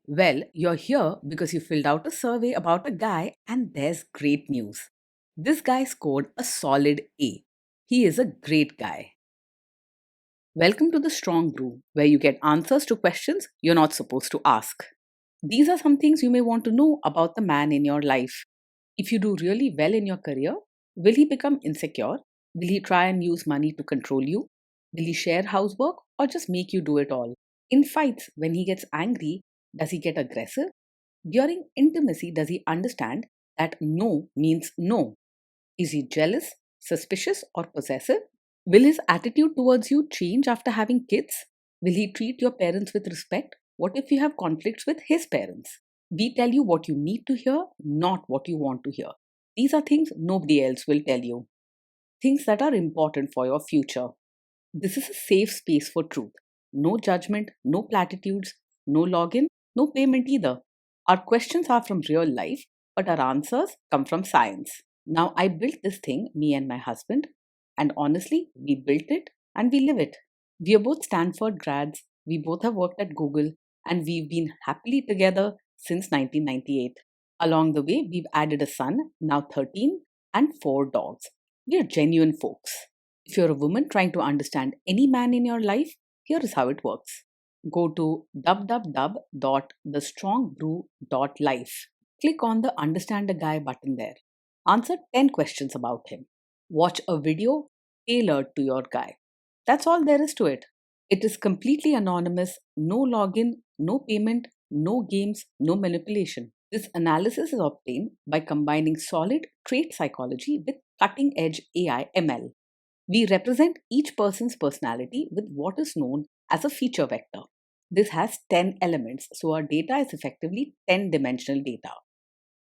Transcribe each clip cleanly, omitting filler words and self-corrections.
Well, you're here because you filled out a survey about a guy, and there's great news. This guy scored a solid A. He is a great guy. Welcome to the Strong Brew, where you get answers to questions you're not supposed to ask. These are some things you may want to know about the man in your life. If you do really well in your career, will he become insecure? Will he try and use money to control you? Will he share housework or just make you do it all? In fights, when he gets angry, does he get aggressive? During intimacy, does he understand that no means no? Is he jealous, suspicious, or possessive? Will his attitude towards you change after having kids? Will he treat your parents with respect? What if you have conflicts with his parents? We tell you what you need to hear, not what you want to hear. These are things nobody else will tell you, things that are important for your future. This is a safe space for truth. No judgment, no platitudes, no login, no payment either. Our questions are from real life, but our answers come from science. Now, I built this thing, me and my husband, and honestly, we built it and we live it. We are both Stanford grads, we both have worked at Google, and we've been happily together since 1998. Along the way, we've added a son, now 13, and 4 dogs. We are genuine folks. If you're a woman trying to understand any man in your life, here is how it works. Go to www.thestrongbrew.life. Click on the Understand a Guy button there. Answer 10 questions about him. Watch a video tailored to your guy. That's all there is to it. It is completely anonymous, no login, no payment, no games, no manipulation. This analysis is obtained by combining solid trait psychology with cutting edge AI ML. We represent each person's personality with what is known as a feature vector. This has 10 elements, so our data is effectively 10-dimensional data.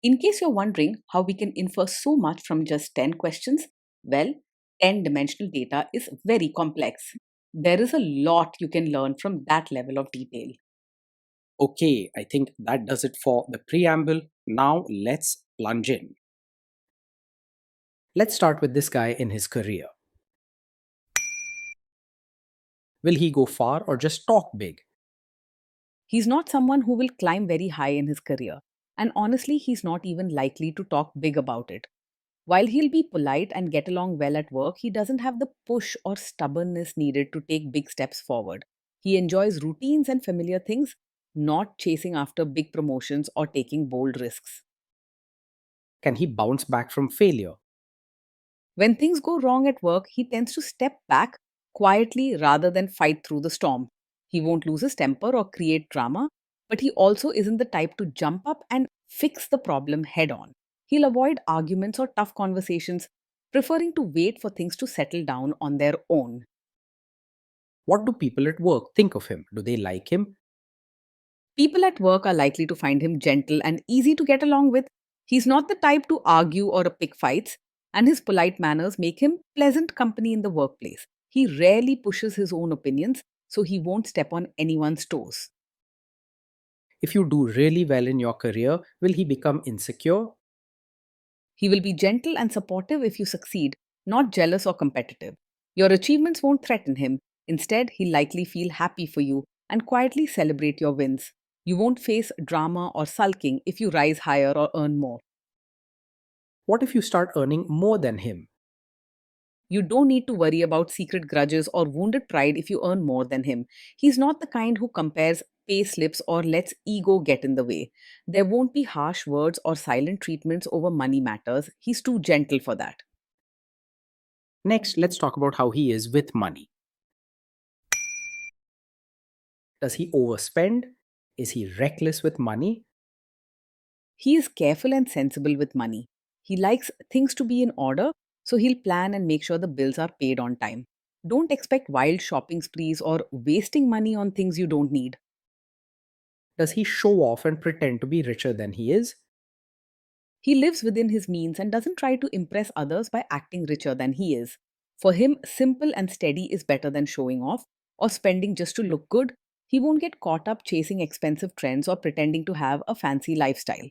In case you're wondering how we can infer so much from just 10 questions, well, 10-dimensional data is very complex. There is a lot you can learn from that level of detail. Okay, I think that does it for the preamble. Now let's plunge in. Let's start with this guy in his career. Will he go far or just talk big? He's not someone who will climb very high in his career, and honestly, he's not even likely to talk big about it. While he'll be polite and get along well at work, he doesn't have the push or stubbornness needed to take big steps forward. He enjoys routines and familiar things, not chasing after big promotions or taking bold risks. Can he bounce back from failure? When things go wrong at work, he tends to step back quietly rather than fight through the storm. He won't lose his temper or create drama, but he also isn't the type to jump up and fix the problem head on. He'll avoid arguments or tough conversations, preferring to wait for things to settle down on their own. What do people at work think of him? Do they like him? People at work are likely to find him gentle and easy to get along with. He's not the type to argue or pick fights, and his polite manners make him pleasant company in the workplace. He rarely pushes his own opinions, so he won't step on anyone's toes. If you do really well in your career, will he become insecure? He will be gentle and supportive if you succeed, not jealous or competitive. Your achievements won't threaten him. Instead, he'll likely feel happy for you and quietly celebrate your wins. You won't face drama or sulking if you rise higher or earn more. What if you start earning more than him? You don't need to worry about secret grudges or wounded pride if you earn more than him. He's not the kind who compares pay slips or lets ego get in the way. There won't be harsh words or silent treatments over money matters. He's too gentle for that. Next, let's talk about how he is with money. Does he overspend? Is he reckless with money? He is careful and sensible with money. He likes things to be in order, so he'll plan and make sure the bills are paid on time. Don't expect wild shopping sprees or wasting money on things you don't need. Does he show off and pretend to be richer than he is? He lives within his means and doesn't try to impress others by acting richer than he is. For him, simple and steady is better than showing off or spending just to look good. He won't get caught up chasing expensive trends or pretending to have a fancy lifestyle.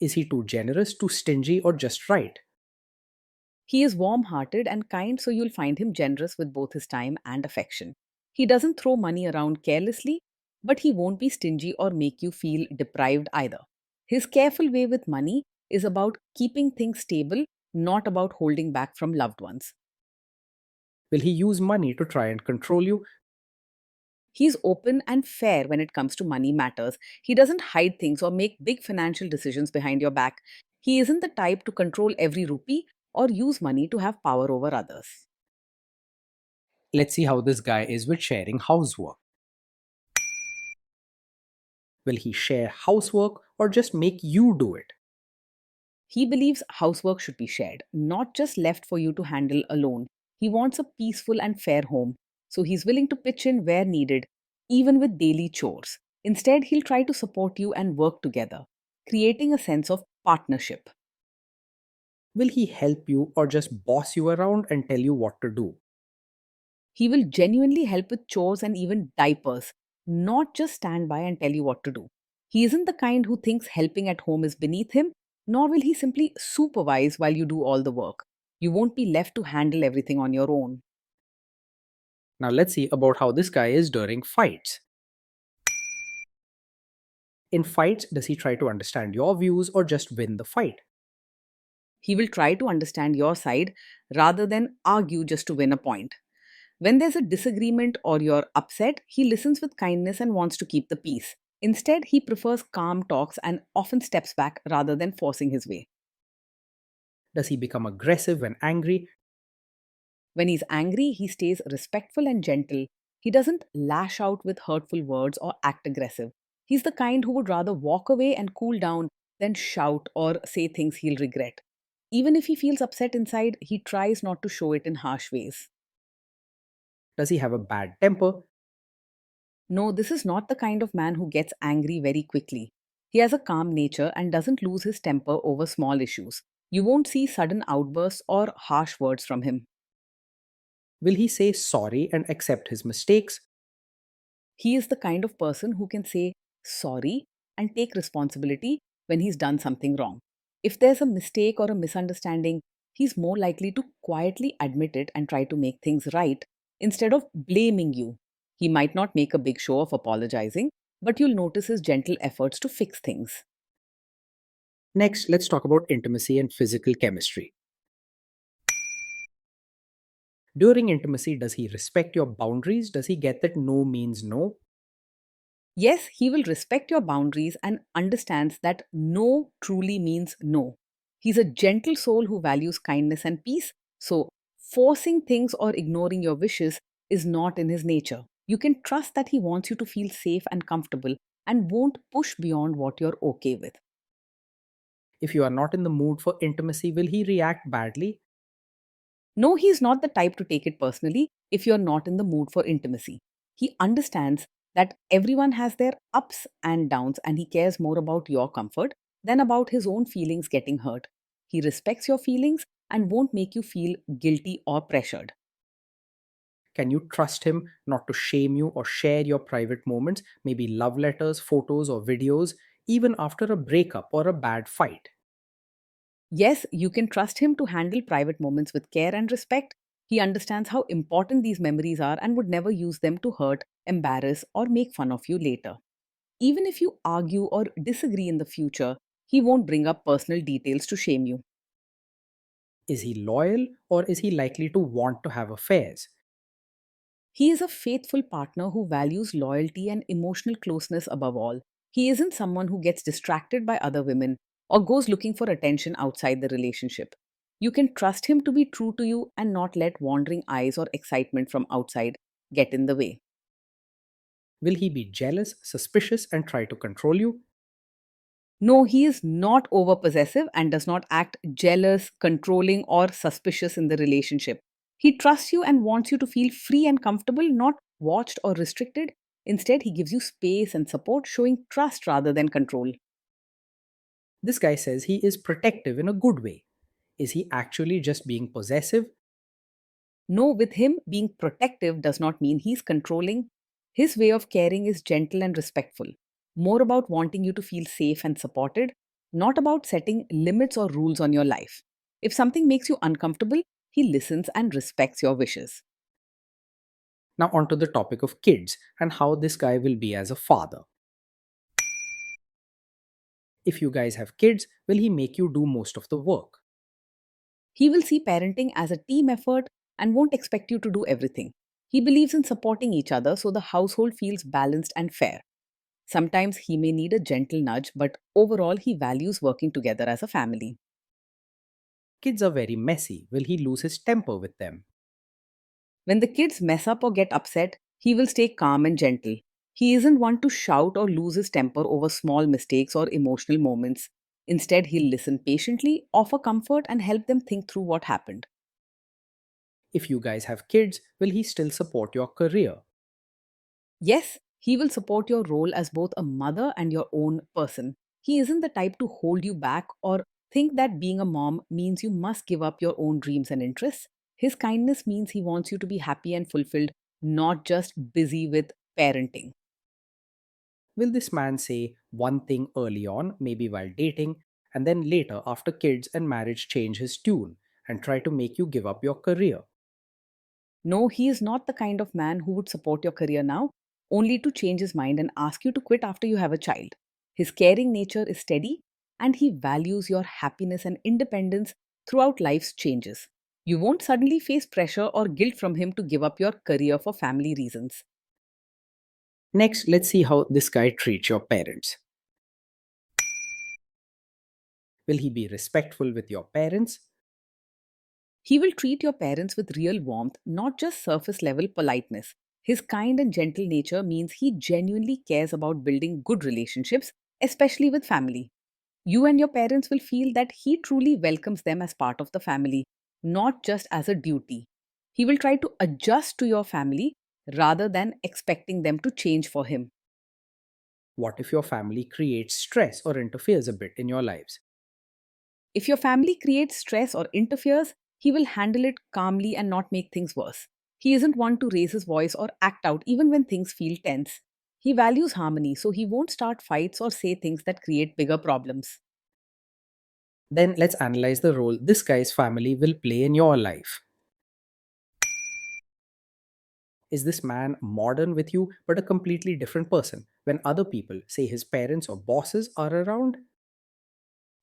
Is he too generous, too stingy, or just right? He is warm hearted and kind, so you'll find him generous with both his time and affection. He doesn't throw money around carelessly, But he won't be stingy or make you feel deprived either. His careful way with money is about keeping things stable, not about holding back from loved ones. Will he use money to try and control you? He's open and fair when it comes to money matters. He doesn't hide things or make big financial decisions behind your back. He isn't the type to control every rupee or use money to have power over others. Let's see how this guy is with sharing housework. Will he share housework or just make you do it? He believes housework should be shared, not just left for you to handle alone. He wants a peaceful and fair home, so he's willing to pitch in where needed, even with daily chores. Instead, he'll try to support you and work together, creating a sense of partnership. Will he help you or just boss you around and tell you what to do? He will genuinely help with chores and even diapers, not just stand by and tell you what to do. He isn't the kind who thinks helping at home is beneath him, nor will he simply supervise while you do all the work. You won't be left to handle everything on your own. Now let's see about how this guy is during fights. In fights, does he try to understand your views or just win the fight? He will try to understand your side rather than argue just to win a point. When there's a disagreement or you're upset, he listens with kindness and wants to keep the peace. Instead, he prefers calm talks and often steps back rather than forcing his way. Does he become aggressive when angry? When he's angry, he stays respectful and gentle. He doesn't lash out with hurtful words or act aggressive. He's the kind who would rather walk away and cool down than shout or say things he'll regret. Even if he feels upset inside, he tries not to show it in harsh ways. Does he have a bad temper? No, this is not the kind of man who gets angry very quickly. He has a calm nature and doesn't lose his temper over small issues. You won't see sudden outbursts or harsh words from him. Will he say sorry and accept his mistakes? He is the kind of person who can say sorry and take responsibility when he's done something wrong. If there's a mistake or a misunderstanding, he's more likely to quietly admit it and try to make things right instead of blaming you. He might not make a big show of apologizing, but you'll notice his gentle efforts to fix things. Next, let's talk about intimacy and physical chemistry. During intimacy, does he respect your boundaries? Does he get that no means no? Yes, he will respect your boundaries and understands that no truly means no. He's a gentle soul who values kindness and peace, so forcing things or ignoring your wishes is not in his nature. You can trust that he wants you to feel safe and comfortable and won't push beyond what you're okay with. If you are not in the mood for intimacy, will he react badly? No, he's not the type to take it personally if you're not in the mood for intimacy. He understands that everyone has their ups and downs and he cares more about your comfort than about his own feelings getting hurt. He respects your feelings and won't make you feel guilty or pressured. Can you trust him not to shame you or share your private moments, maybe love letters, photos, or videos, even after a breakup or a bad fight? Yes, you can trust him to handle private moments with care and respect. He understands how important these memories are and would never use them to hurt, embarrass, or make fun of you later. Even if you argue or disagree in the future, he won't bring up personal details to shame you. Is he loyal or is he likely to want to have affairs? He is a faithful partner who values loyalty and emotional closeness above all. He isn't someone who gets distracted by other women or goes looking for attention outside the relationship. You can trust him to be true to you and not let wandering eyes or excitement from outside get in the way. Will he be jealous, suspicious, and try to control you? No, he is not over possessive and does not act jealous, controlling, or suspicious in the relationship. He trusts you and wants you to feel free and comfortable, not watched or restricted. Instead, he gives you space and support, showing trust rather than control. This guy says he is protective in a good way. Is he actually just being possessive? No, with him, being protective does not mean he's controlling. His way of caring is gentle and respectful, more about wanting you to feel safe and supported, not about setting limits or rules on your life. If something makes you uncomfortable, he listens and respects your wishes. Now, on to the topic of kids and how this guy will be as a father. If you guys have kids, will he make you do most of the work? He will see parenting as a team effort and won't expect you to do everything. He believes in supporting each other so the household feels balanced and fair. Sometimes he may need a gentle nudge, but overall, he values working together as a family. Kids are very messy. Will he lose his temper with them? When the kids mess up or get upset, he will stay calm and gentle. He isn't one to shout or lose his temper over small mistakes or emotional moments. Instead, he'll listen patiently, offer comfort, and help them think through what happened. If you guys have kids, will he still support your career? Yes, he will support your role as both a mother and your own person. He isn't the type to hold you back or think that being a mom means you must give up your own dreams and interests. His kindness means he wants you to be happy and fulfilled, not just busy with parenting. Will this man say one thing early on, maybe while dating, and then later, after kids and marriage, change his tune and try to make you give up your career? No, he is not the kind of man who would support your career now, only to change his mind and ask you to quit after you have a child. His caring nature is steady and he values your happiness and independence throughout life's changes. You won't suddenly face pressure or guilt from him to give up your career for family reasons. Next, let's see how this guy treats your parents. Will he be respectful with your parents? He will treat your parents with real warmth, not just surface level politeness. His kind and gentle nature means he genuinely cares about building good relationships, especially with family. You and your parents will feel that he truly welcomes them as part of the family, not just as a duty. He will try to adjust to your family rather than expecting them to change for him. What if your family creates stress or interferes a bit in your lives? If your family creates stress or interferes, he will handle it calmly and not make things worse. He isn't one to raise his voice or act out even when things feel tense. He values harmony, so he won't start fights or say things that create bigger problems. Then let's analyze the role this guy's family will play in your life. Is this man modern with you but a completely different person when other people, say his parents or bosses, are around?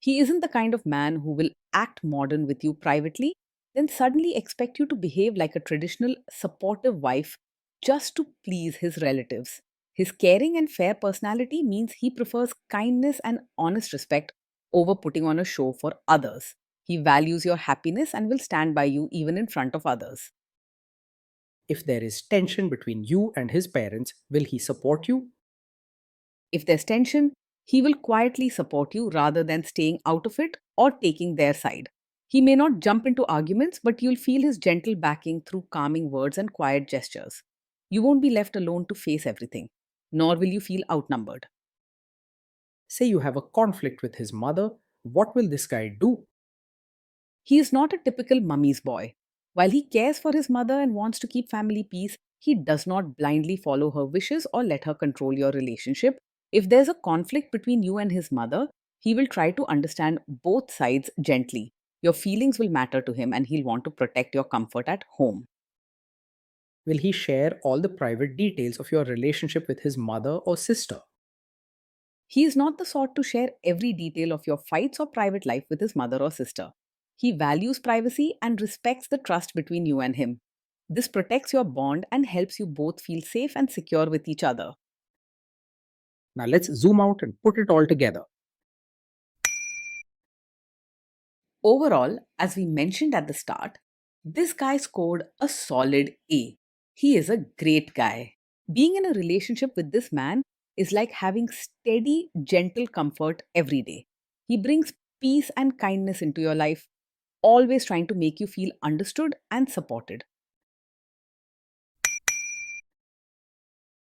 He isn't the kind of man who will act modern with you privately, then suddenly expect you to behave like a traditional, supportive wife just to please his relatives. His caring and fair personality means he prefers kindness and honest respect over putting on a show for others. He values your happiness and will stand by you even in front of others. If there is tension between you and his parents, will he support you? If there's tension, he will quietly support you rather than staying out of it or taking their side. He may not jump into arguments, but you'll feel his gentle backing through calming words and quiet gestures. You won't be left alone to face everything, nor will you feel outnumbered. Say you have a conflict with his mother, what will this guy do? He is not a typical mummy's boy. While he cares for his mother and wants to keep family peace, he does not blindly follow her wishes or let her control your relationship. If there's a conflict between you and his mother, he will try to understand both sides gently. Your feelings will matter to him and he'll want to protect your comfort at home. Will he share all the private details of your relationship with his mother or sister? He is not the sort to share every detail of your fights or private life with his mother or sister. He values privacy and respects the trust between you and him. This protects your bond and helps you both feel safe and secure with each other. Now let's zoom out and put it all together. Overall, as we mentioned at the start, this guy scored a solid A. He is a great guy. Being in a relationship with this man is like having steady, gentle comfort every day. He brings peace and kindness into your life, always trying to make you feel understood and supported.